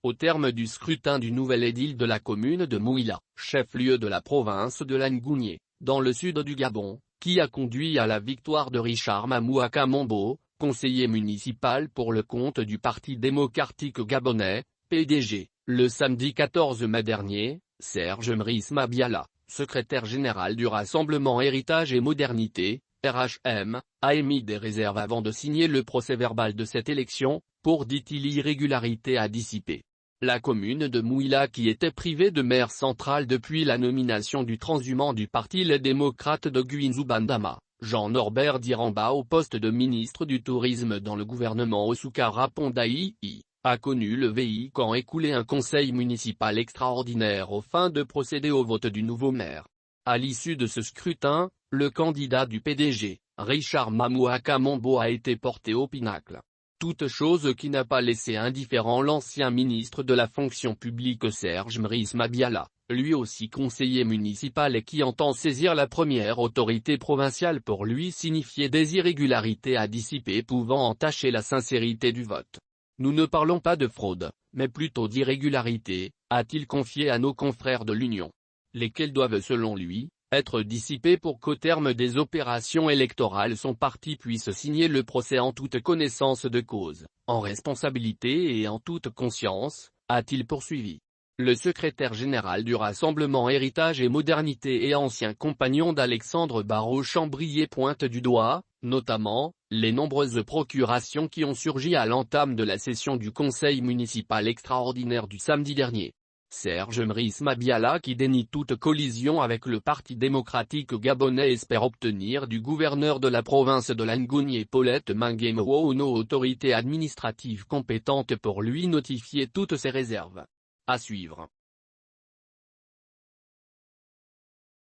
Au terme du scrutin du nouvel édile de la commune de Mouila, chef-lieu de la province de l'Angounié, dans le sud du Gabon, qui a conduit à la victoire de Richard Mamouaka Mombo, conseiller municipal pour le compte du Parti démocratique gabonais, PDG, le samedi 14 mai dernier, Serge Mriss Mabiala, secrétaire général du Rassemblement Héritage et Modernité, RHM, a émis des réserves avant de signer le procès-verbal de cette élection, pour dit-il irrégularité à dissiper. La commune de Mouila qui était privée de maire central depuis la nomination du transhumant du Parti Les Démocrates de Guinzou Bandama, Jean-Norbert Diramba au poste de ministre du Tourisme dans le gouvernement Osukara Pondaï, a connu le VI quand écoulé un conseil municipal extraordinaire aux fins de procéder au vote du nouveau maire. À l'issue de ce scrutin, le candidat du PDG, Richard Mamouaka Mombo a été porté au pinacle. Toute chose qui n'a pas laissé indifférent l'ancien ministre de la fonction publique Serge Mriss Mabiala, lui aussi conseiller municipal et qui entend saisir la première autorité provinciale pour lui signifier des irrégularités à dissiper pouvant entacher la sincérité du vote. Nous ne parlons pas de fraude, mais plutôt d'irrégularité, a-t-il confié à nos confrères de l'Union. Lesquels doivent selon lui, être dissipés pour qu'au terme des opérations électorales son parti puisse signer le procès en toute connaissance de cause, en responsabilité et en toute conscience, a-t-il poursuivi. Le secrétaire général du Rassemblement Héritage et Modernité et ancien compagnon d'Alexandre Barrault-Chambrier pointe du doigt, notamment, les nombreuses procurations qui ont surgi à l'entame de la session du conseil municipal extraordinaire du samedi dernier. Serge Mriss Mabiala qui dénie toute collision avec le Parti démocratique gabonais espère obtenir du gouverneur de la province de l'Angounié Paulette Minguemo une autorité administrative compétente pour lui notifier toutes ses réserves. À suivre.